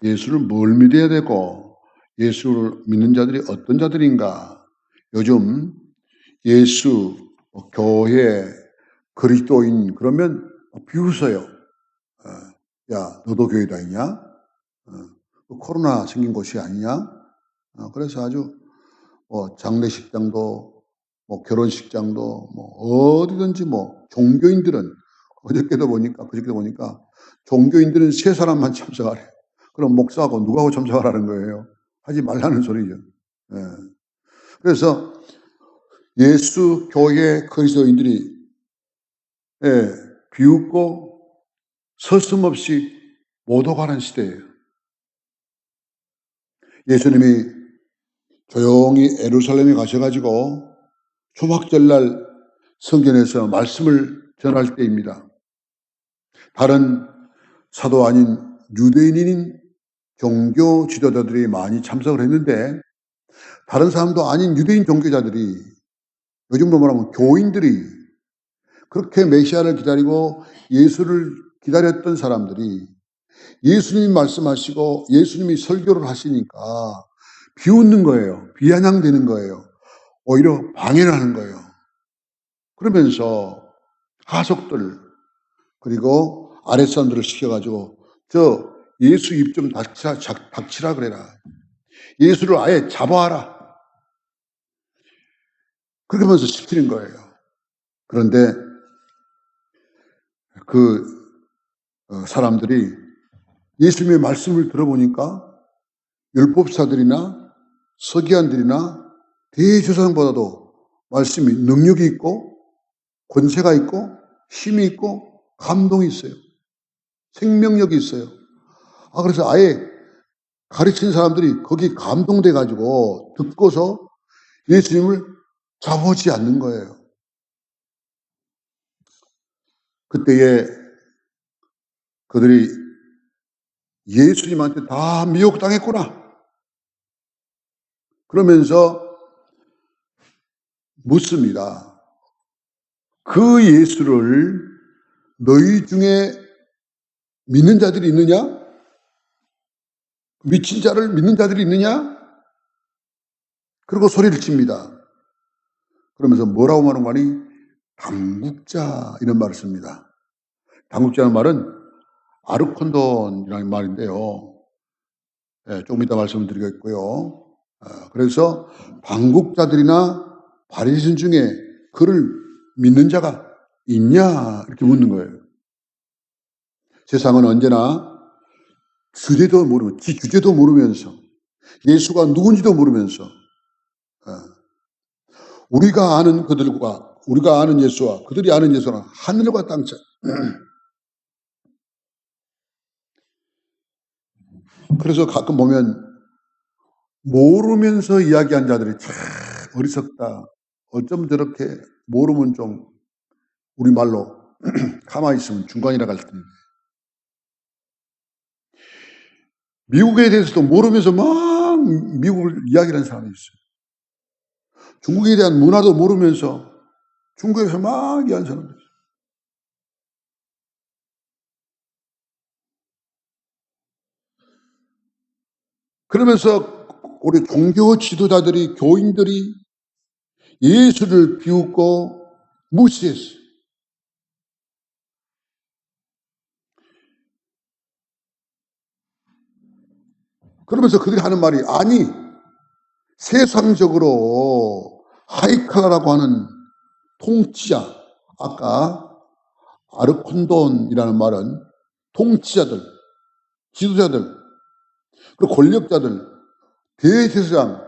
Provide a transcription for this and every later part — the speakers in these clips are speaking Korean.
예수를 뭘 믿어야 되고 예수를 믿는 자들이 어떤 자들인가? 요즘 예수, 교회, 그리스도인 그러면 비웃어요. 야, 너도 교회 다니냐? 코로나 생긴 곳이 아니냐? 그래서 아주 장례식장도 결혼식장도 어디든지 종교인들은 그저께도 보니까 종교인들은 세 사람만 참석하래. 그럼 목사하고 누구하고 참석하라는 거예요? 하지 말라는 소리죠. 예. 그래서 예수 교회 그리스도인들이 비웃고 서슴없이 못 오가는 시대예요. 예수님이 조용히 예루살렘에 가셔가지고 초막절날 성전에서 말씀을 전할 때입니다. 다른 사도 아닌 유대인인 종교 지도자들이 많이 참석을 했는데 다른 사람도 아닌 유대인 종교자들이 요즘으로 말하면 교인들이 그렇게 메시아를 기다리고 예수를 기다렸던 사람들이 예수님이 말씀하시고 예수님이 설교를 하시니까 비웃는 거예요. 비아냥대는 거예요. 오히려 방해를 하는 거예요. 그러면서 하속들 그리고 아랫사람들을 시켜가지고 저 예수 입 좀 닥치라 그래라. 예수를 아예 잡아와라. 그렇게 하면서 시키는 거예요. 그런데 그 사람들이 예수님의 말씀을 들어보니까 율법사들이나 서기관들이나 대제사장보다도 말씀이 능력이 있고 권세가 있고 힘이 있고 감동이 있어요. 생명력이 있어요. 그래서 아예 가르친 사람들이 거기 감동돼 가지고 듣고서 예수님을 잡아오지 않는 거예요. 그때에 그들이 예수님한테 다 미혹당했구나. 그러면서 묻습니다. 그 예수를 너희 중에 믿는 자들이 있느냐? 미친 자를 믿는 자들이 있느냐? 그리고 소리를 칩니다. 그러면서 뭐라고 말하는 거니? 당국자 이런 말을 씁니다. 당국자는 말은 아르콘돈이라는 말인데요. 조금 이따 말씀을 드리겠고요. 그래서 당국자들이나 바리새인 중에 그를 믿는 자가 있냐 이렇게 묻는 거예요. 세상은 언제나 주제도 모르면 지 주제도 모르면서 예수가 누군지도 모르면서 우리가 아는 그들과 우리가 아는 예수와 그들이 아는 예수는 하늘과 땅 차이. 그래서 가끔 보면 모르면서 이야기한 자들이 참 어리석다. 어쩜 저렇게 모르면 좀 우리말로 가만히 있으면 중간이라 갈 텐데. 미국에 대해서도 모르면서 막 미국을 이야기하는 사람이 있어요. 중국에 대한 문화도 모르면서 중국에서 막 이야기하는 사람이 있어요. 그러면서 우리 종교 지도자들이 교인들이 예수를 비웃고 무시했어요. 그러면서 그들이 하는 말이 아니 세상적으로 하이카라고 하는 통치자 아까 아르콘돈이라는 말은 통치자들, 지도자들, 그리고 권력자들, 대제사장,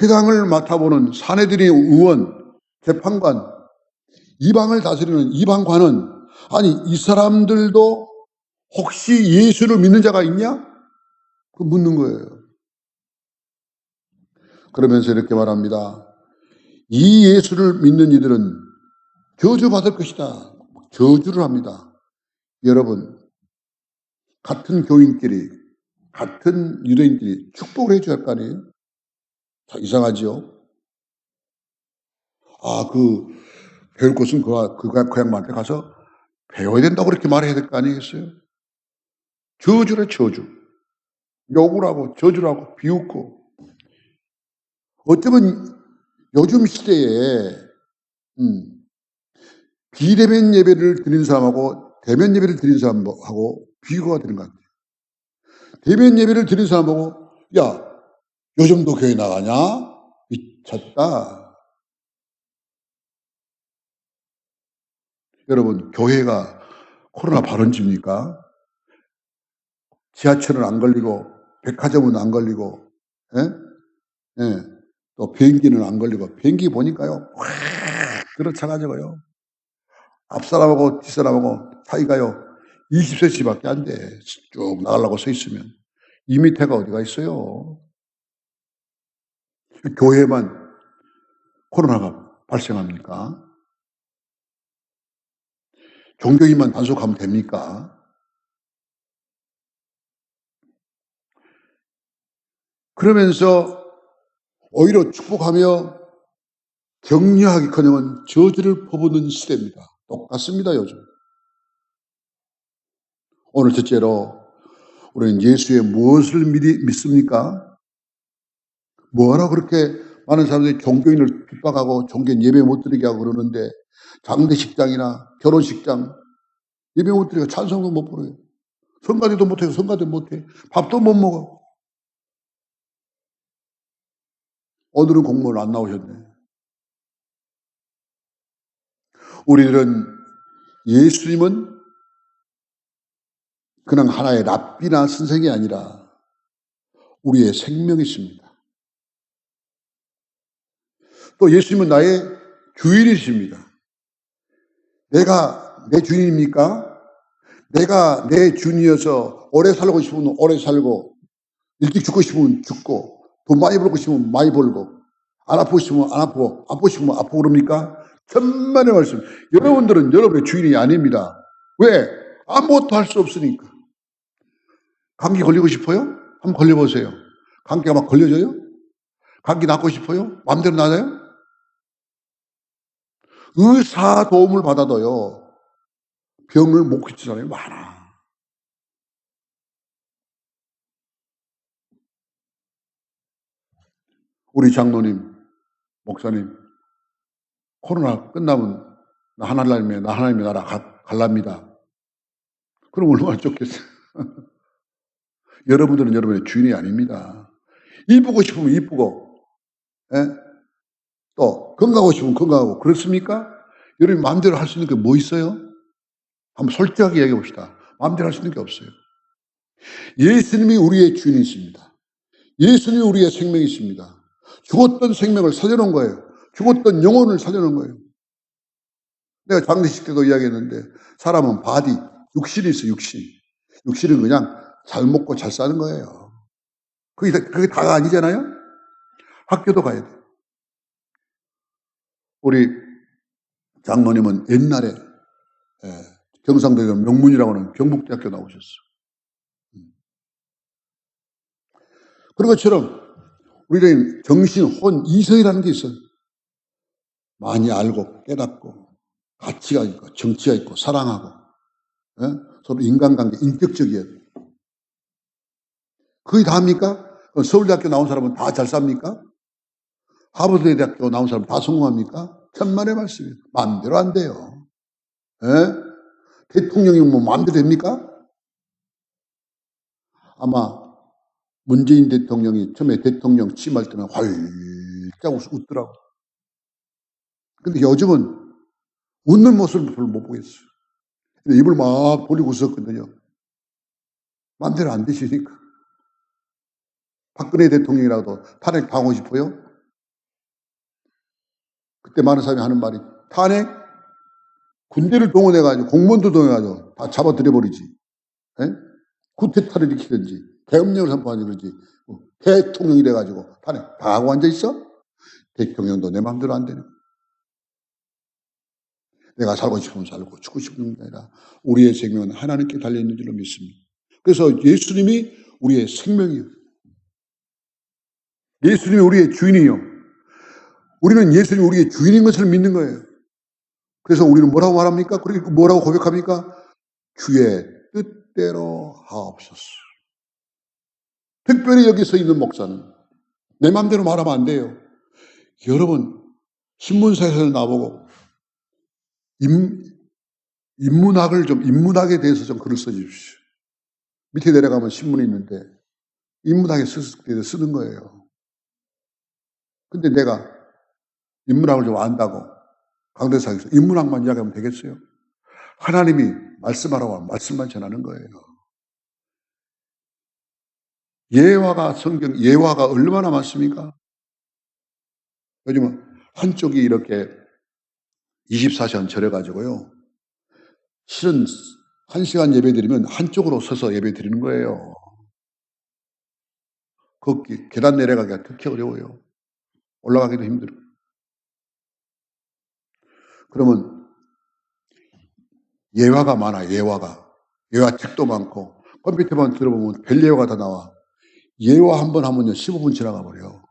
회당을 맡아보는 사내들의 의원, 재판관, 이방을 다스리는 이방관은 아니 이 사람들도 혹시 예수를 믿는 자가 있냐? 그 묻는 거예요. 그러면서 이렇게 말합니다. 이 예수를 믿는 이들은 저주받을 것이다. 저주를 합니다. 여러분 같은 교인끼리 같은 유대인끼리 축복을 해줘야 할 거 아니에요? 이상하지요? 배울 것은 그 양반한테 가서 배워야 된다고 그렇게 말해야 될 거 아니겠어요? 저주래, 저주. 욕을 하고 저주를 하고 비웃고. 어쩌면 요즘 시대에 비대면 예배를 드리는 사람하고 대면 예배를 드리는 사람하고 비교가 되는 것 같아요. 대면 예배를 드리는 사람하고 야 요즘도 교회 나가냐? 미쳤다. 여러분 교회가 코로나 발원지입니까? 지하철은 안 걸리고 백화점은 안 걸리고 또 비행기는 안 걸리고 비행기 보니까요 확 들어차가지고요 앞사람하고 뒷사람하고 사이가요 20cm밖에 안 돼. 쭉 나가려고 서 있으면 2m가 어디가 있어요. 교회만 코로나가 발생합니까? 종교인만 단속하면 됩니까? 그러면서 오히려 축복하며 격려하기커녕은 저주를 퍼붓는 시대입니다. 똑같습니다. 요즘. 오늘 첫째로 우리는 예수의 무엇을 믿습니까? 뭐하러 그렇게 많은 사람들이 종교인을 핍박하고 종교인 예배 못 드리게 하고 그러는데 장례식장이나 결혼식장 예배 못 드리고 찬송도 못 부르요. 성가대도 못해요. 성가대 못해. 밥도 못 먹어. 오늘은 공무원 안 나오셨네. 우리들은 예수님은 그냥 하나의 랍비나 선생이 아니라 우리의 생명이십니다. 또 예수님은 나의 주인이십니다. 내가 내 주인입니까? 내가 내 주인이어서 오래 살고 싶으면 오래 살고 일찍 죽고 싶으면 죽고 돈 많이 벌고 싶으면 많이 벌고 안 아프고 싶으면 안 아프고 아프고 싶으면 아프고 그럽니까? 천만의 말씀. 여러분들은 여러분의 주인이 아닙니다. 왜? 아무것도 할 수 없으니까. 감기 걸리고 싶어요? 한번 걸려보세요. 감기가 막 걸려져요? 감기 낫고 싶어요? 마음대로 나아요? 의사 도움을 받아도요. 병을 못 고치는 사람이 많아. 우리 장로님, 목사님, 코로나 끝나면 나 하나님의 나라 갈랍니다. 그럼 얼마나 좋겠어요. 여러분들은 여러분의 주인이 아닙니다. 이쁘고 싶으면 이쁘고, 또 건강하고 싶으면 건강하고 그렇습니까? 여러분 마음대로 할 수 있는 게 뭐 있어요? 한번 솔직하게 얘기해 봅시다. 마음대로 할 수 있는 게 없어요. 예수님이 우리의 주인이십니다. 예수님이 우리의 생명이십니다. 죽었던 생명을 살려놓은 거예요. 죽었던 영혼을 살려놓은 거예요. 내가 장례식 때도 이야기했는데 사람은 바디, 육신이 있어 육신. 육신은 그냥 잘 먹고 잘 사는 거예요. 그게 다가 아니잖아요. 학교도 가야 돼. 우리 장로님은 옛날에 경상도에 명문이라고 하는 경북대학교 나오셨어. 그런 것처럼 우리는 정신, 혼, 이성이라는 게 있어요. 많이 알고 깨닫고 가치가 있고 정치가 있고 사랑하고 서로 인간관계 인격적이어야 돼요. 그게 다입니까? 서울대학교 나온 사람은 다 잘 삽니까? 하버드 대학교 나온 사람은 다 성공합니까? 천만의 말씀이에요. 마음대로 안 돼요. 대통령이 뭐 마음대로 됩니까? 아마 문재인 대통령이 처음에 대통령 취임할 때는 활짝 웃더라고. 근데 요즘은 웃는 모습을 별로 못 보겠어요. 입을 막 벌리고 웃었거든요. 마음대로 안 되시니까. 박근혜 대통령이라도 탄핵 당하고 싶어요? 그때 많은 사람이 하는 말이 탄핵? 군대를 동원해가지고 공무원도 동원해가지고 다 잡아들여버리지. 쿠데타를 일으키든지 계엄령을 선포하지 그러지. 대통령이 돼가지고 탄핵 다 하고 앉아있어? 대통령도 내 마음대로 안 되네. 내가 살고 싶으면 살고 죽고 싶은 게 아니라 우리의 생명은 하나님께 달려있는 줄로 믿습니다. 그래서 예수님이 우리의 생명이에요. 예수님이 우리의 주인이요. 우리는 예수님이 우리의 주인인 것을 믿는 거예요. 그래서 우리는 뭐라고 말합니까? 그리고 뭐라고 고백합니까? 주의 뜻대로 하옵소서. 특별히 여기 서 있는 목사는 내 마음대로 말하면 안 돼요. 여러분, 신문사에서 나보고 인문학에 대해서 좀 글을 써주십시오. 밑에 내려가면 신문이 있는데 인문학에 쓰는 거예요. 근데 내가 인문학을 좀 안다고 강대상에서 인문학만 이야기하면 되겠어요? 하나님이 말씀하라고 하면 말씀만 전하는 거예요. 예화가 얼마나 많습니까? 요즘은 한쪽이 이렇게 24시간 절여가지고요. 실은 1시간 예배 드리면 한쪽으로 서서 예배 드리는 거예요. 그 계단 내려가기가 특히 어려워요. 올라가기도 힘들어요. 그러면 예화가 많아, 예화가. 예화책도 많고, 컴퓨터만 들어보면 별 예화가 다 나와. 예화 한 번 하면요, 15분 지나가 버려요.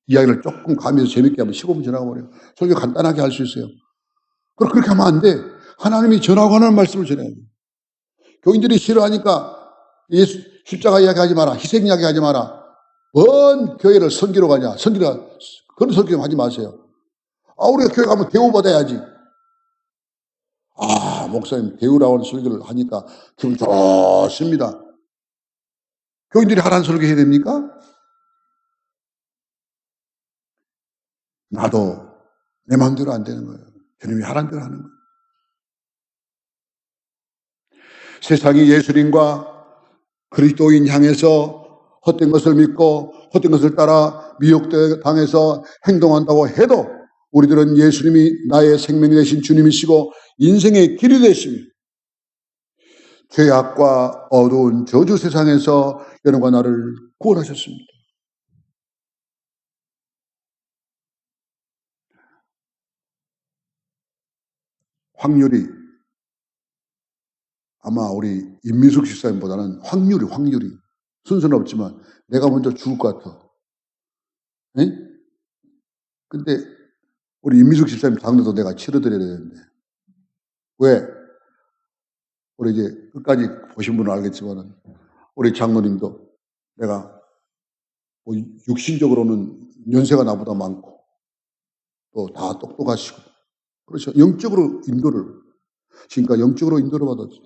이야기를 조금 가면서 재밌게 하면 15분 지나가 버려요. 설교 간단하게 할 수 있어요. 그렇게 하면 안 돼. 하나님이 전하고 하는 말씀을 전해야 돼. 교인들이 싫어하니까 예수, 십자가 이야기 하지 마라. 희생 이야기 하지 마라. 뭔 교회를 선기로 가냐. 그런 설교 좀 하지 마세요. 우리가 교회 가면 대우받아야지. 목사님 대우라고 하는 설교를 하니까 기분 좋습니다. 교인들이 하라는 설교 해야 됩니까? 나도 내 마음대로 안 되는 거예요. 주님이 하라는 대로 하는 거예요. 세상이 예수님과 그리스도인 향해서 헛된 것을 믿고 헛된 것을 따라 미혹당해서 행동한다고 해도 우리들은 예수님이 나의 생명이 되신 주님이시고 인생의 길이 되시며 죄악과 어두운 저주 세상에서 여러분과 나를 구원하셨습니다. 확률이 아마 우리 임미숙 집사님보다는 확률이 순서는 없지만 내가 먼저 죽을 것 같아. 에? 근데 우리 임미숙 집사님 장례도 내가 치러드려야 되는데 왜? 우리 이제 끝까지 보신 분은 알겠지만 우리 장로님도 내가 뭐 육신적으로는 연세가 나보다 많고 또 다 똑똑하시고 그렇죠. 영적으로 인도를 지금까지 영적으로 인도를 받았죠.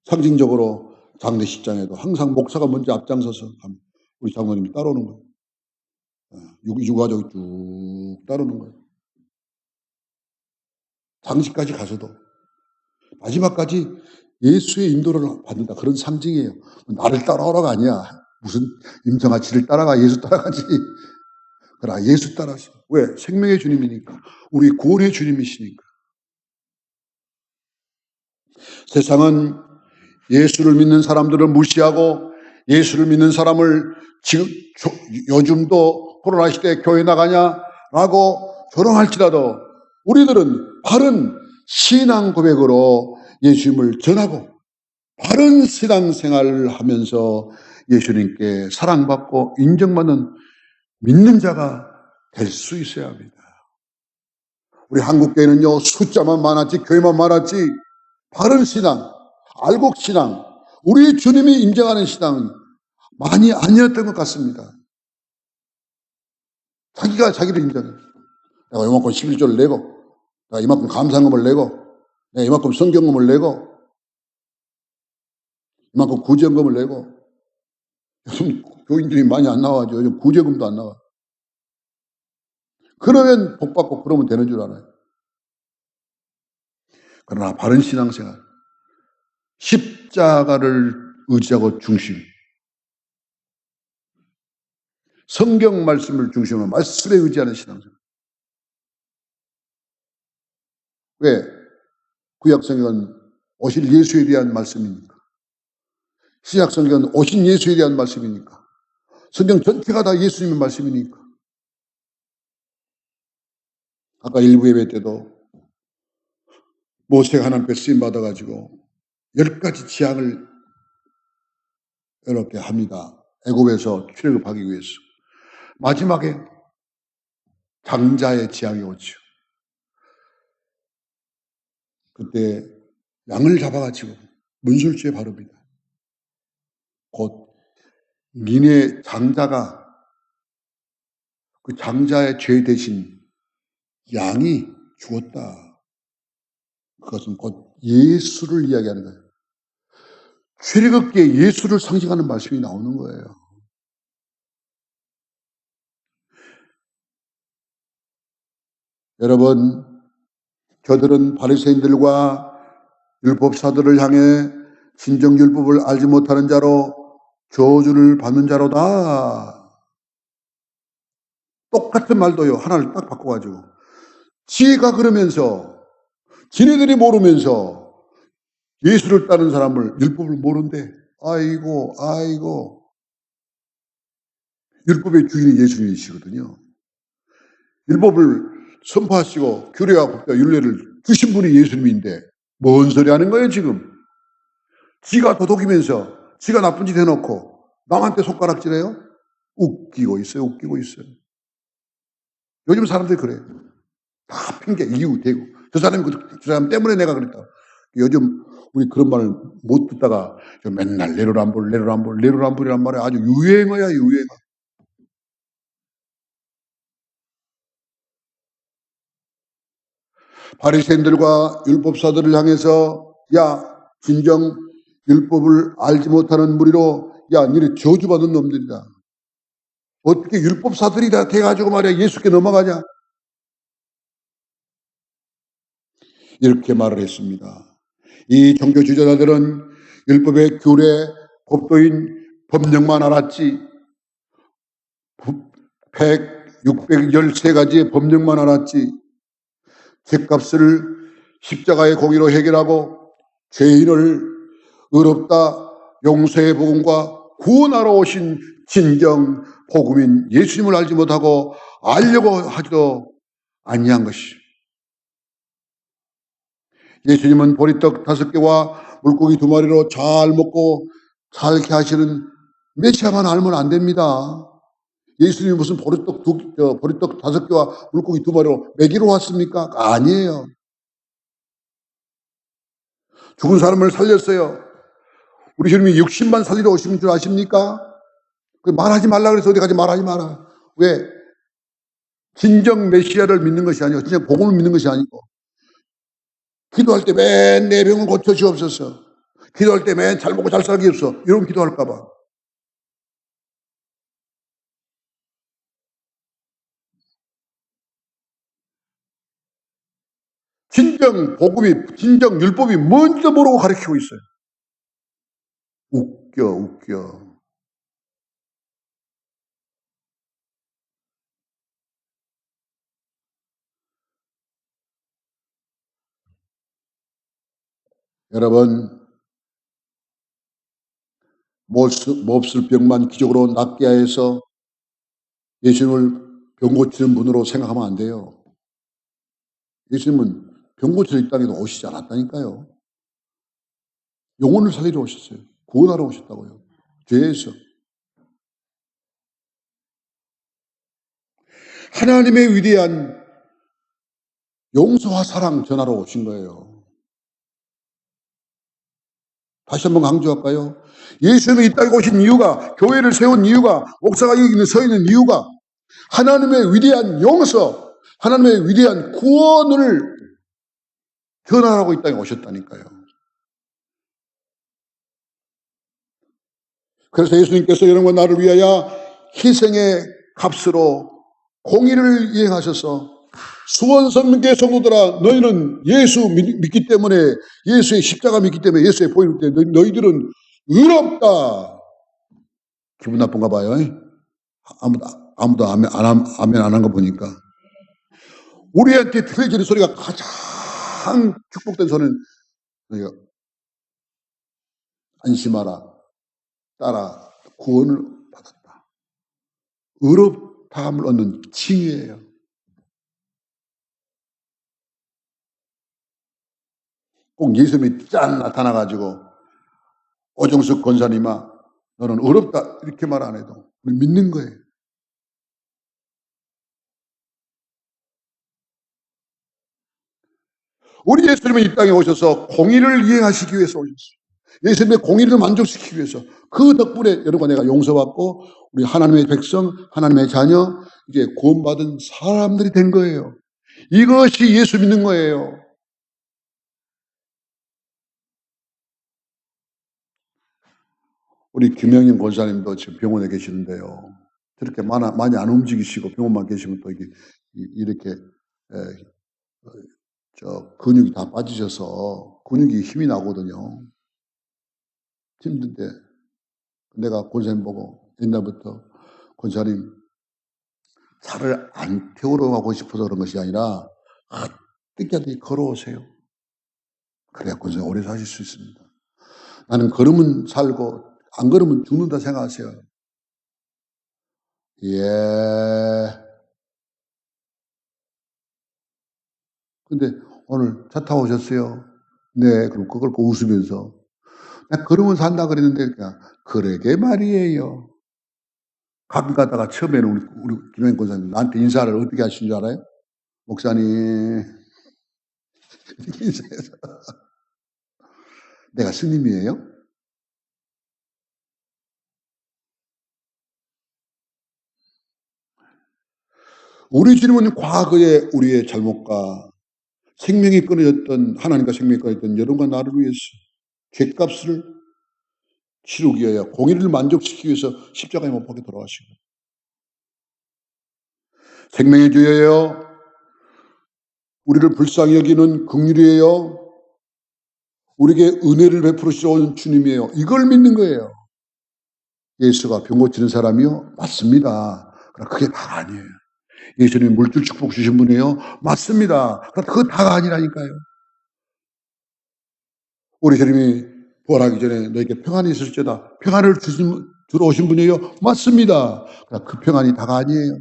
상징적으로 장례식장에도 항상 목사가 먼저 앞장서서 우리 장로님이 따라오는 거예요. 유가족이 쭉 따르는 거예요. 장식까지 가서도 마지막까지 예수의 인도를 받는다. 그런 상징이에요. 나를 따라오라가 아니야. 무슨 임성아 지를 따라가 예수 따라가지. 그러나 예수 따라서. 왜? 생명의 주님이니까. 우리 구원의 주님이시니까. 세상은 예수를 믿는 사람들을 무시하고 예수를 믿는 사람을 지금 요즘도 코로나 시대에 교회 나가냐라고 조롱할지라도 우리들은 바른 신앙 고백으로 예수님을 전하고 바른 신앙 생활을 하면서 예수님께 사랑받고 인정받는 믿는 자가 될 수 있어야 합니다. 우리 한국교회는요, 숫자만 많았지, 교회만 많았지, 바른 신앙, 알곡 신앙, 우리 주님이 인정하는 신앙은 많이 아니었던 것 같습니다. 자기가 자기를 인정해. 내가 이만큼 11조를 내고, 내가 이만큼 감사금을 내고, 내가 이만큼 성경금을 내고, 이만큼 구제금을 내고, 요즘 교인들이 많이 안 나와죠. 요즘 구제금도 안 나와. 그러면 복받고 그러면 되는 줄 알아요. 그러나 바른 신앙생활, 십자가를 의지하고 중심, 성경 말씀을 중심으로 말씀에 의지하는 신앙생활. 왜? 구약 성경은 오실 예수에 대한 말씀이니까. 신약 성경은 오신 예수에 대한 말씀이니까. 성경 전체가 다 예수님의 말씀이니까. 아까 일부 예배 때도 모세가 하나님께 쓰임 받아가지고 10가지 지향을 이렇게 합니다. 애굽에서 출애굽하기 위해서. 마지막에 장자의 지향이 오죠. 그때 양을 잡아가지고 문술주에 바릅니다. 곧 니네 장자가 그 장자의 죄 대신 양이 죽었다. 그것은 곧 예수를 이야기하는 거예요. 출애굽기에 예수를 상징하는 말씀이 나오는 거예요. 여러분, 저들은 바리새인들과 율법사들을 향해 신정율법을 알지 못하는 자로 저주를 받는 자로다. 똑같은 말도요. 하나를 딱 바꿔가지고 지가 그러면서 지네들이 모르면서 예수를 따르는 사람을 율법을 모른대. 아이고 율법의 주인이 예수님이시거든요. 율법을 선포하시고 규례와 법과 율례를 주신 분이 예수님인데 뭔 소리 하는 거예요 지금. 지가 도둑이면서 지가 나쁜 짓 해놓고 남한테 손가락질해요? 웃기고 있어요. 요즘 사람들이 그래요. 다 핑계, 이유 대고. 저 사람 때문에 내가 그랬다. 요즘 우리 그런 말을 못 듣다가 맨날 내로남불이란 말이 아주 유행어야, 유행어. 바리새인들과 율법사들을 향해서 야, 진정 율법을 알지 못하는 무리로 야, 니네 저주받은 놈들이다. 어떻게 율법사들이 다 돼가지고 말이야 예수께 넘어가냐? 이렇게 말을 했습니다. 이 종교 지도자들은 율법의 규례, 법도인 법령만 알았지 613가지의 법령만 알았지 죄값을 십자가의 공의로 해결하고 죄인을 의롭다 용서의 복음과 구원하러 오신 진정 복음인 예수님을 알지 못하고 알려고 하지도 아니한 것이. 예수님은 보리떡 5개와 물고기 2마리로 잘 먹고 살게 하시는 메시아만 알면 안 됩니다. 예수님이 무슨 보리떡 5개와 물고기 2마리로 먹이러 왔습니까? 아니에요. 죽은 사람을 살렸어요. 우리 주님이 60만 살리러 오신 줄 아십니까? 말하지 말라 그래서 어디 가지 말하지 마라. 왜? 진정 메시아를 믿는 것이 아니고 진정 복음을 믿는 것이 아니고 기도할 때 맨 내 병을 고쳐 주옵소서. 기도할 때 맨 잘 먹고 잘 살기 없어. 이런 기도할까 봐. 진정 복음이 진정 율법이 뭔지도 모르고 가르치고 있어요. 웃겨. 여러분 몹쓸 병만 기적으로 낫게 해서 예수님을 병 고치는 분으로 생각하면 안 돼요. 예수님은 병 고치러 이 땅에도 오시지 않았다니까요. 영혼을 살리러 오셨어요. 구원하러 오셨다고요. 죄에서. 하나님의 위대한 용서와 사랑 전하러 오신 거예요. 다시 한번 강조할까요? 예수님이 이 땅에 오신 이유가, 교회를 세운 이유가, 목사가 여기 서 있는 이유가 하나님의 위대한 용서, 하나님의 위대한 구원을 전하라고 이 땅에 오셨다니까요. 그래서 예수님께서 여러분과 나를 위하여 희생의 값으로 공의를 이행하셔서 수원성교회 성도들아 너희는 예수 믿기 때문에 예수의 십자가 믿기 때문에 예수의 보임 때문에 너희들은 의롭다. 기분 나쁜가 봐요. 아무도 아멘 안 한 거 보니까. 우리한테 들려지는 소리가 가장 축복된 소리는 안심하라. 따라 구원을 받았다. 의롭다함을 얻는 칭의예요. 꼭 예수님이 짠 나타나가지고 오정숙 권사님아 너는 의롭다 이렇게 말 안 해도 우리 믿는 거예요. 우리 예수님은 이 땅에 오셔서 공의를 이행하시기 위해서 오셨어요. 예수님의 공의를 만족시키기 위해서 그 덕분에 여러분과 내가 용서받고 우리 하나님의 백성, 하나님의 자녀, 이제 구원받은 사람들이 된 거예요. 이것이 예수 믿는 거예요. 우리 김영인 권사님도 지금 병원에 계시는데요. 저렇게 많이 안 움직이시고 병원만 계시면 또 이렇게 근육이 다 빠지셔서 근육이 힘이 나거든요. 힘든데 내가 권사님 보고 옛날부터 권사님 살을 안 태우러 가고 싶어서 그런 것이 아니라 뜯겨도 걸어오세요. 그래야 권사님 오래 사실 수 있습니다. 나는 걸으면 살고 안 걸으면 죽는다 생각하세요. 예. 근데 오늘 차 타고 오셨어요? 네. 그럼 그걸 꼭 웃으면서 나 걸으면 산다 그랬는데 그냥 그러게 말이에요. 가끔 가다가 처음에는 우리 김영인 권사님 나한테 인사를 어떻게 하신 줄 알아요? 목사님 이렇게 인사해서 내가 스님이에요? 우리 주님은 과거의 우리의 잘못과 생명이 끊어졌던 하나님과 생명이 끊어졌던 여러분과 나를 위해서 죄값을 치르기 위하여 공의를 만족시키기 위해서 십자가에 못 박혀 돌아가시고 생명의 주여여 우리를 불쌍히 여기는 긍휼이에요. 우리에게 은혜를 베풀으시러 온 주님이에요. 이걸 믿는 거예요. 예수가 병 고치는 사람이요? 맞습니다. 그러나 그게 다가 아니에요. 예수님이 물질 축복 주신 분이에요? 맞습니다. 그러나 그거 다가 아니라니까요. 우리 주님이 부활하기 전에 너에게 평안이 있을지어다. 평안을 주러 오신 분이에요? 맞습니다. 그러나 그 평안이 다가 아니에요.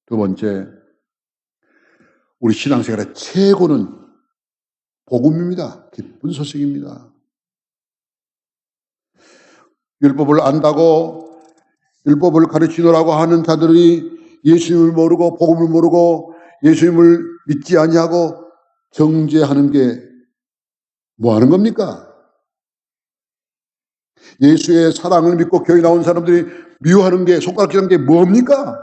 두 번째, 우리 신앙생활의 최고는 복음입니다. 기쁜 소식입니다. 율법을 안다고 율법을 가르치노라고 하는 자들이 예수님을 모르고 복음을 모르고 예수님을 믿지 아니하고 정죄하는 게 뭐 하는 겁니까? 예수의 사랑을 믿고 교회 나온 사람들이 미워하는 게 손가락질하는 게 뭡니까?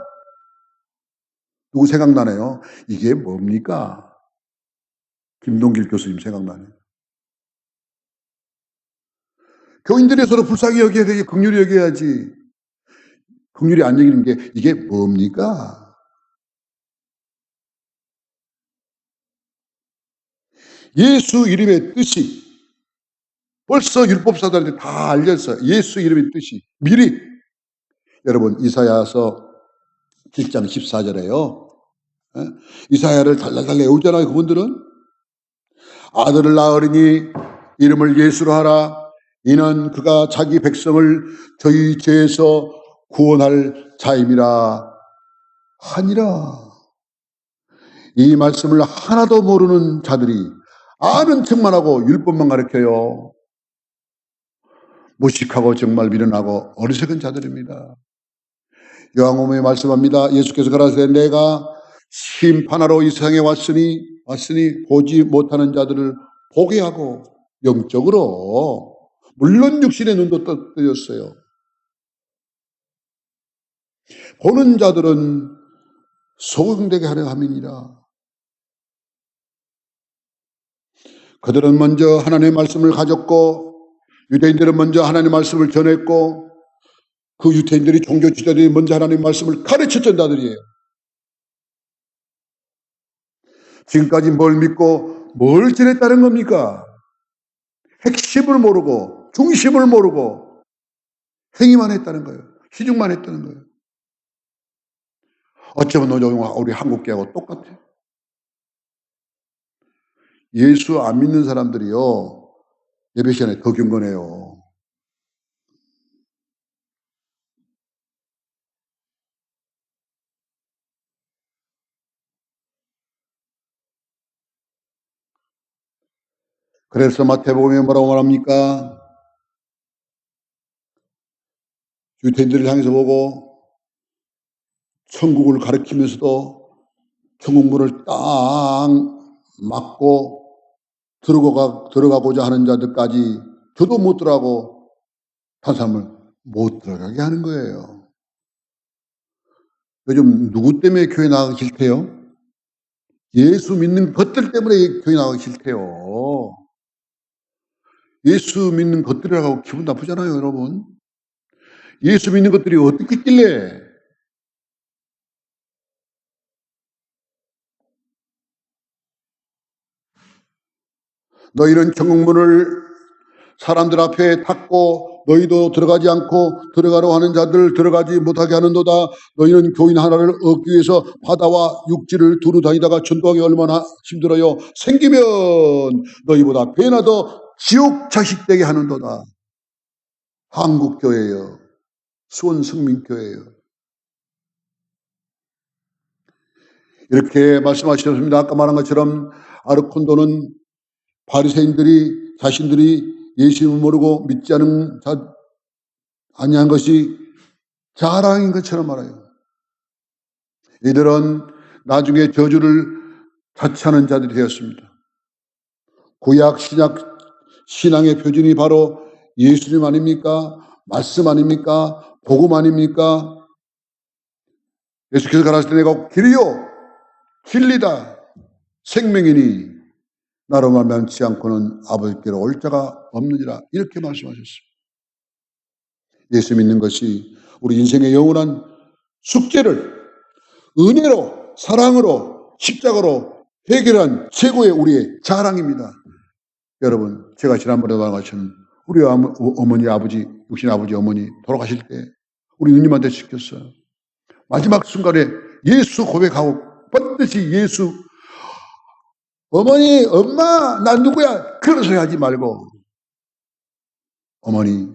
누구 생각나네요? 이게 뭡니까? 김동길 교수님 생각나네요. 교인들이 서로 불쌍히 여겨야 되지 긍휼히 여겨야지. 긍휼히 안 여기는 게 이게 뭡니까? 예수 이름의 뜻이 벌써 율법사들한테 다 알렸어요. 예수 이름의 뜻이 미리. 여러분 이사야서 7장 14절에요. 이사야를 달달달 외우잖아요. 그분들은 아들을 낳으리니 이름을 예수로 하라. 이는 그가 자기 백성을 저희 죄에서 구원할 자임이라 하니라. 이 말씀을 하나도 모르는 자들이 아는 척만 하고 율법만 가르쳐요. 무식하고 정말 미련하고 어리석은 자들입니다. 요한복음에 말씀합니다. 예수께서 가라사대 내가 심판하러 이 세상에 왔으니 보지 못하는 자들을 보게 하고 영적으로 물론 육신의 눈도 떠졌어요. 보는 자들은 소경되게 하려 함이니라. 그들은 먼저 하나님의 말씀을 가졌고 유대인들은 먼저 하나님의 말씀을 전했고 그 유대인들이 종교 지도자들이 먼저 하나님의 말씀을 가르쳤던 자들이에요. 지금까지 뭘 믿고 뭘 전했다는 겁니까? 핵심을 모르고 중심을 모르고 행위만 했다는 거예요. 시중만 했다는 거예요. 어쩌면 우리 한국교회하고 똑같아요. 예수 안 믿는 사람들이요. 예배 시간에 더 경건해요. 그래서 마태복음에 뭐라고 말합니까? 유대인들을 향해서 보고 천국을 가리키면서도 천국문을 딱 막고 들어가고자 하는 자들까지 저도 못 들어가고 다른 사람을 못 들어가게 하는 거예요. 요즘 누구 때문에 교회 나가기 싫대요? 예수 믿는 것들 때문에 교회 나가기 싫대요. 예수 믿는 것들이라고 기분 나쁘잖아요, 여러분. 예수 믿는 것들이 어떻게 있길래 너희는 천국문을 사람들 앞에 닫고 너희도 들어가지 않고 들어가려 하는 자들 들어가지 못하게 하는도다. 너희는 교인 하나를 얻기 위해서 바다와 육지를 두루 다니다가 전도하기 얼마나 힘들어요. 생기면 너희보다 배나 더 지옥 자식 되게 하는도다. 한국교회예요. 수원성민교회예요. 이렇게 말씀하셨습니다. 아까 말한 것처럼 아르콘도는 바리새인들이 자신들이 예수님을 모르고 믿지 않은 자 아니한 것이 자랑인 것처럼 말해요. 이들은 나중에 저주를 자처하는 자들이 되었습니다. 구약 신앙의 표준이 바로 예수님 아닙니까? 말씀 아닙니까? 복음 아닙니까? 예수께서 가라사대 내가 길이요 진리다 생명이니 나로 말미암지 않고는 아버지께로 올 자가 없느니라 이렇게 말씀하셨습니다. 예수 믿는 것이 우리 인생의 영원한 숙제를 은혜로 사랑으로 십자가로 해결한 최고의 우리의 자랑입니다. 여러분 제가 지난번에 말한 우리 어머니 아버지 육신 아버지 어머니 돌아가실 때 우리 누님한테 시켰어요. 마지막 순간에 예수 고백하고 반드시 예수 어머니 엄마 나 누구야 그런 소리 하지 말고 어머니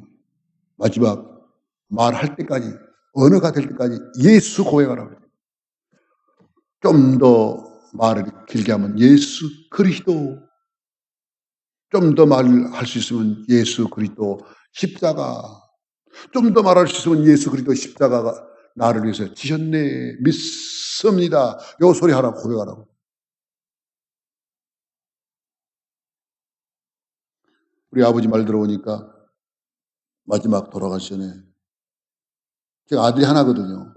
마지막 말할 때까지 언어가 될 때까지 예수 고백하라고. 좀 더 말을 길게 하면 예수 그리스도, 좀 더 말을 할 수 있으면 예수 그리스도 십자가, 좀 더 말할 수 있으면 예수 그리스도 십자가가 나를 위해서 지셨네 믿습니다. 요 소리 하라고 고백하라고. 우리 아버지 말 들어보니까 마지막 돌아가시 전에 제가 아들이 하나거든요.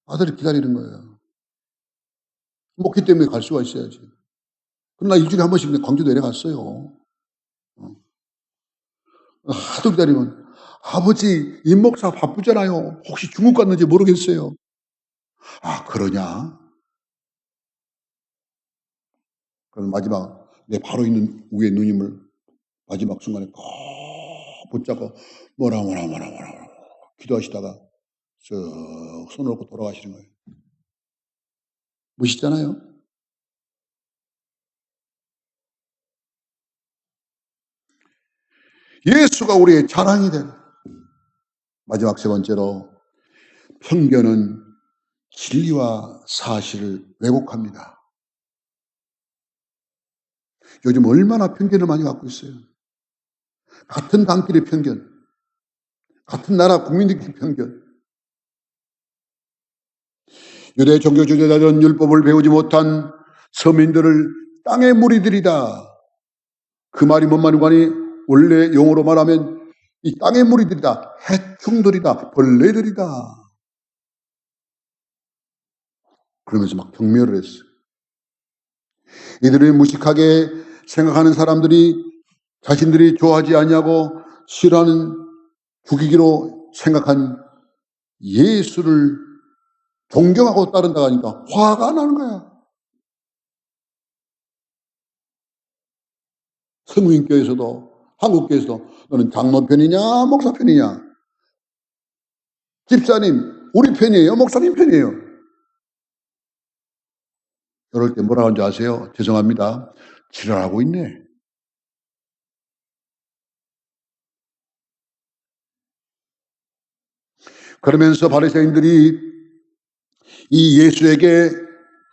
아들이 기다리는 거예요. 목회 때문에 갈 수가 있어야지. 그러나 일주일에 한 번씩 광주 내려갔어요. 하도 기다리면 아버지 임 목사 바쁘잖아요. 혹시 중국 갔는지 모르겠어요. 아 그러냐? 그럼 마지막 내 바로 있는 위에 누님을 마지막 순간에 꼭 붙잡고 뭐라 기도하시다가 쓱 손을 놓고 돌아가시는 거예요. 멋있잖아요. 예수가 우리의 자랑이 되는. 마지막 세 번째로 편견은 진리와 사실을 왜곡합니다. 요즘 얼마나 편견을 많이 갖고 있어요. 같은 당끼리 편견, 같은 나라 국민들끼리 편견. 유대 종교 지도자들은 율법을 배우지 못한 서민들을 땅의 무리들이다. 그 말이 뭔 말인가 하니 원래 용어로 말하면 이 땅의 무리들이다. 해충들이다. 벌레들이다. 그러면서 막 경멸을 했어요. 이들을 무식하게 생각하는 사람들이 자신들이 좋아하지 아니하고 싫어하는 죽이기로 생각한 예수를 존경하고 따른다 하니까 화가 나는 거야. 성민교회에서도 한국교회에서도 너는 장로 편이냐 목사 편이냐. 집사님 우리 편이에요 목사님 편이에요. 이럴 때 뭐라고 하는지 아세요? 죄송합니다. 지랄하고 있네. 그러면서 바리새인들이 이 예수에게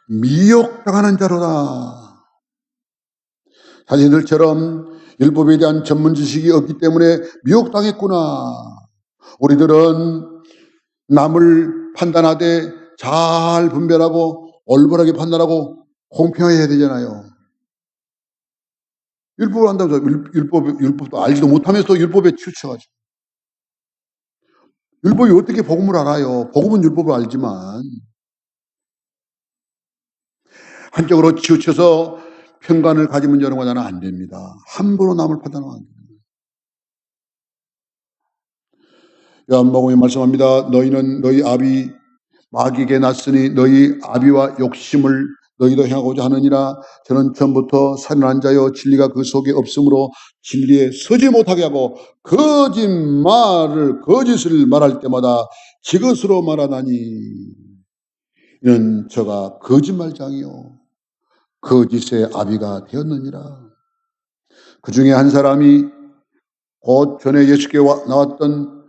미혹당하는 자로다. 자신들처럼 율법에 대한 전문 지식이 없기 때문에 미혹당했구나. 우리들은 남을 판단하되 잘 분별하고 올바르게 판단하고 공평해야 되잖아요. 율법을 한다면서 율법도 알지도 못하면서 율법에 치우쳐가지고. 율법이 어떻게 복음을 알아요? 복음은 율법을 알지만 한쪽으로 치우쳐서 편관을 가지면 여러분은 안 됩니다. 함부로 남을 판단하면 안 됩니다. 요한복음에 말씀합니다. 너희는 너희 아비 마귀에게 났으니 너희 아비와 욕심을 너희도 행하고자 하느니라. 저는 처음부터 살인한 자여 진리가 그 속에 없으므로 진리에 서지 못하게 하고 거짓을 말할 때마다 지 것으로 말하다니 이는 저가 거짓말장이요 거짓의 아비가 되었느니라. 그 중에 한 사람이 곧 전에 예수께 나왔던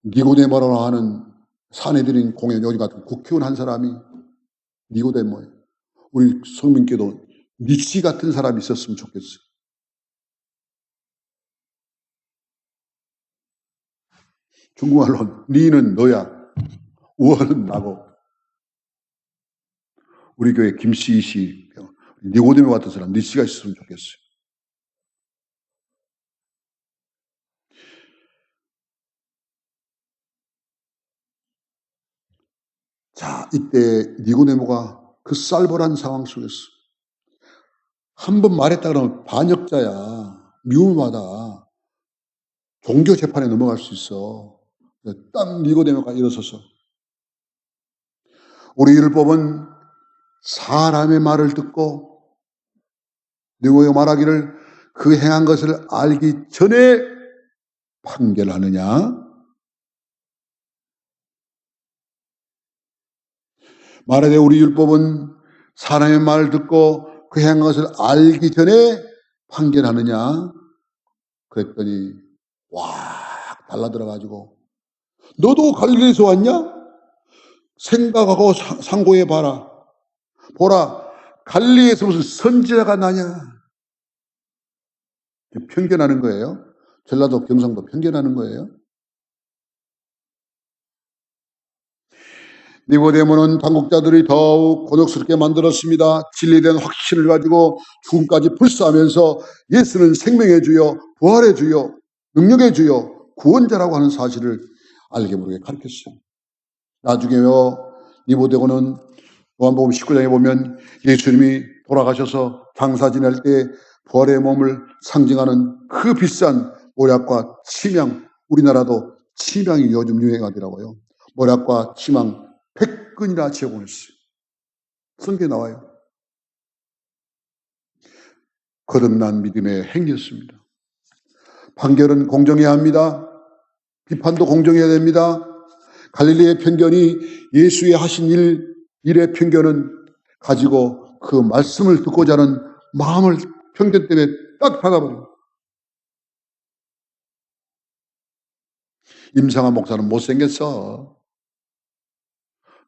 니고데모라고 하는 사내들인 공연 여기 같은 국회의원 한 사람이 니고데모예요. 우리 성민께도 니씨 같은 사람이 있었으면 좋겠어요. 중국말로 니는 너야, 우월은 나고. 우리 교회 김씨, 이씨, 니고데모 같은 사람 니씨가 있었으면 좋겠어요. 자, 이때 니고데모가 그 쌀벌한 상황 속에서 한 번 말했다 그러면 반역자야, 미움받아, 종교 재판에 넘어갈 수 있어. 딱 니고데모가 일어서서 우리 율법은 사람의 말을 듣고 누구의 말하기를 그 행한 것을 알기 전에 판결하느냐? 말하되 우리 율법은 사람의 말을 듣고 그 행한 것을 알기 전에 판결하느냐? 그랬더니 와 달라들어가지고 너도 갈릴리에서 왔냐? 생각하고 상고해 봐라. 보라 갈릴리에서 무슨 선지자가 나냐? 편견하는 거예요. 전라도 경상도 편견하는 거예요. 니고데모는 당국자들이 더욱 곤혹스럽게 만들었습니다. 진리된 확신을 가지고 죽음까지 불사하면서 예수는 생명의 주요, 부활의 주요, 능력의 주요, 구원자라고 하는 사실을 알게 모르게 가르쳤어요. 나중에요, 니고데모는 요한복음 19장에 보면 예수님이 돌아가셔서 장사 지낼 때 부활의 몸을 상징하는 그 비싼 모략과 침향, 우리나라도 침향이 요즘 유행하더라고요. 모략과 침향 100근이나 제공했어요. 성경에 나와요. 거듭난 믿음의 행위였습니다. 판결은 공정해야 합니다. 비판도 공정해야 됩니다. 갈릴리의 편견이 예수의 하신 일의 편견은 가지고 그 말씀을 듣고자 하는 마음을 편견 때문에 딱 닫아버려요. 임상한 목사는 못생겼어.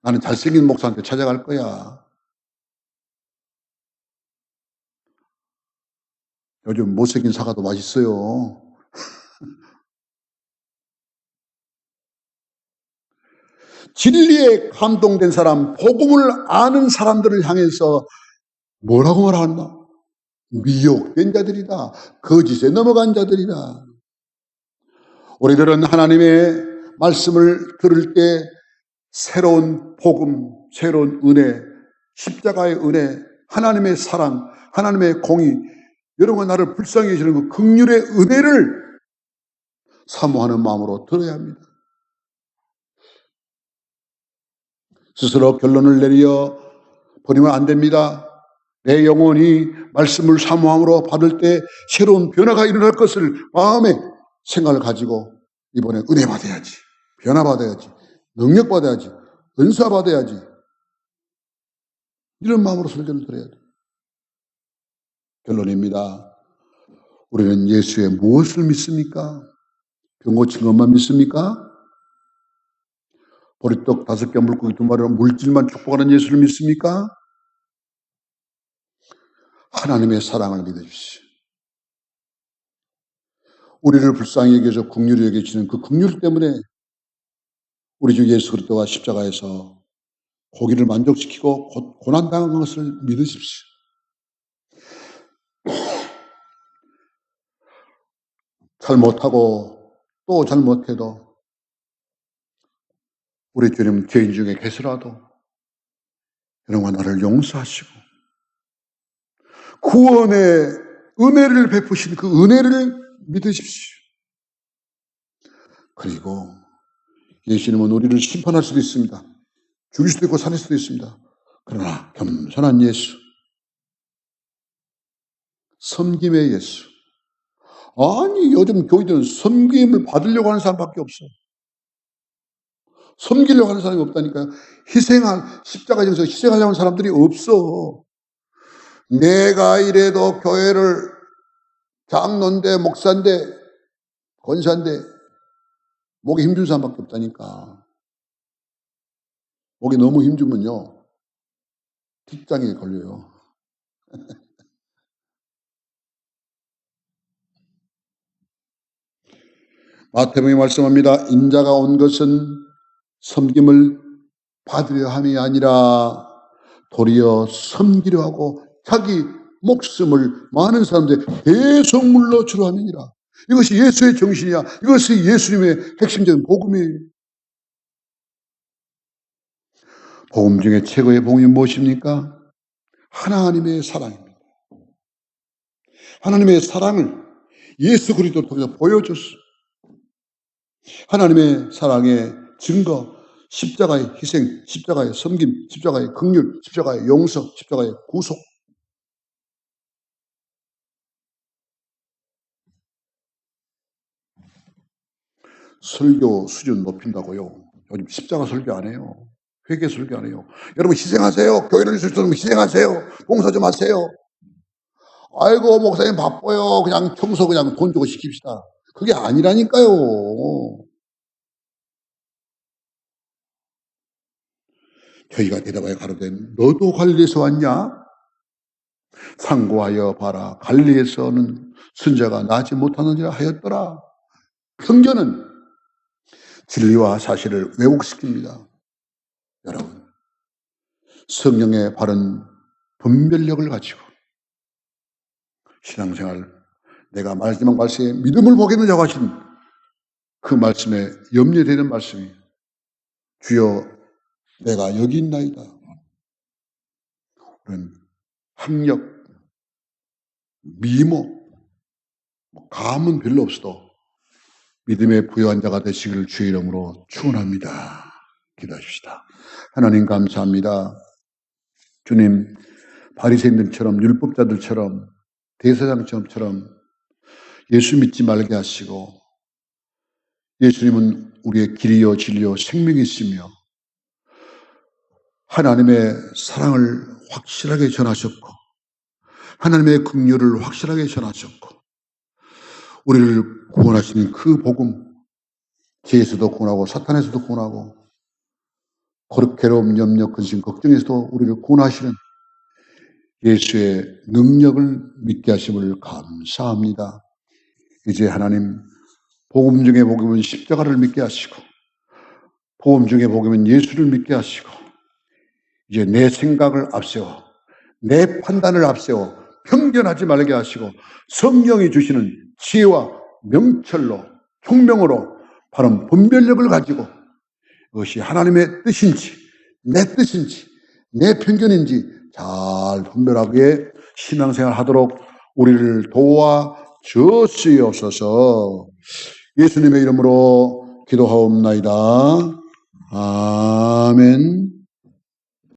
나는 잘생긴 목사한테 찾아갈 거야. 요즘 못생긴 사과도 맛있어요. 진리에 감동된 사람, 복음을 아는 사람들을 향해서 뭐라고 말하나? 미혹된 자들이다. 거짓에 넘어간 자들이다. 우리들은 하나님의 말씀을 들을 때 새로운 복음, 새로운 은혜, 십자가의 은혜, 하나님의 사랑, 하나님의 공의, 여러분과 나를 불쌍히 여기시는 그 긍휼의 은혜를 사모하는 마음으로 들어야 합니다. 스스로 결론을 내려 버리면 안 됩니다. 내 영혼이 말씀을 사모함으로 받을 때 새로운 변화가 일어날 것을 마음에 생각을 가지고 이번에 은혜 받아야지, 변화 받아야지, 능력 받아야지, 은사 받아야지, 이런 마음으로 설교를 드려야 돼요. 결론입니다. 우리는 예수의 무엇을 믿습니까? 병 고친 것만 믿습니까? 보리떡 5개, 물고기 2마리로 물질만 축복하는 예수를 믿습니까? 하나님의 사랑을 믿으십시오. 우리를 불쌍히 여겨서 긍휼히 여기시는 그 긍휼 때문에 우리 주 예수 그리스도가 십자가에서 고기를 만족시키고 고난당한 것을 믿으십시오. 잘못하고 또 잘못해도 우리 주님 죄인 중에 계시라도 여러분 나를 용서하시고 구원의 은혜를 베푸신 그 은혜를 믿으십시오. 그리고 예수님은 우리를 심판할 수도 있습니다. 죽일 수도 있고 살릴 수도 있습니다. 그러나 겸손한 예수, 섬김의 예수. 아니 요즘 교회들은 섬김을 받으려고 하는 사람밖에 없어. 섬기려고 하는 사람이 없다니까요. 십자가에서 희생하려고 하는 사람들이 없어. 내가 이래도 교회를 장로인데 목사인데 권사인데 목이 힘준 사람밖에 없다니까. 목이 너무 힘주면요 직장에 걸려요. 마태복음에 말씀합니다. 인자가 온 것은 섬김을 받으려 함이 아니라 도리어 섬기려 하고 자기 목숨을 많은 사람들의 대속물로 주려 함이니라. 이것이 예수의 정신이야. 이것이 예수님의 핵심적인 복음이에요. 복음 중에 최고의 복음이 무엇입니까? 하나님의 사랑입니다. 하나님의 사랑을 예수 그리스도를 통해서 보여줬어. 하나님의 사랑의 증거, 십자가의 희생, 십자가의 섬김, 십자가의 긍휼, 십자가의 용서, 십자가의 구속. 설교 수준 높인다고요? 요즘 십자가 설교 안 해요. 회개 설교 안 해요. 여러분 희생하세요. 교회를 위해서 좀 희생하세요. 봉사 좀 하세요. 아이고 목사님 바빠요. 그냥 청소 그냥 돈 주고 시킵시다. 그게 아니라니까요. 저희가 대답하여 가로되 너도 갈릴리에서 왔냐? 상고하여 봐라. 갈릴리에서는 순자가 나지 못하느니라 하였더라. 성경은 진리와 사실을 왜곡시킵니다. 여러분 성령의 바른 분별력을 가지고 신앙생활 내가 마지막 말씀에 믿음을 보겠느냐고 하신 그 말씀에 염려되는 말씀이 주여 내가 여기 있나이다. 그런 학력, 미모, 감은 별로 없어도 믿음의 부유한 자가 되시기를 주의 이름으로 축원합니다. 기도하십시다. 하나님 감사합니다. 주님 바리새인들처럼 율법자들처럼 대제사장처럼 예수 믿지 말게 하시고 예수님은 우리의 길이요 진리요 생명이시며 하나님의 사랑을 확실하게 전하셨고 하나님의 긍휼을 확실하게 전하셨고 우리를 구원하시는 그 복음 죄에서도 구원하고 사탄에서도 구원하고 괴로움, 염려, 근심, 걱정에서도 우리를 구원하시는 예수의 능력을 믿게 하심을 감사합니다. 이제 하나님 복음 중에 복음은 십자가를 믿게 하시고 복음 중에 복음은 예수를 믿게 하시고 이제 내 생각을 앞세워 내 판단을 앞세워 편견하지 말게 하시고 성령이 주시는 지혜와 명철로 총명으로 바른 분별력을 가지고 그것이 하나님의 뜻인지 내 뜻인지 내 편견인지 잘 분별하게 신앙생활 하도록 우리를 도와 주시옵소서. 예수님의 이름으로 기도하옵나이다. 아멘.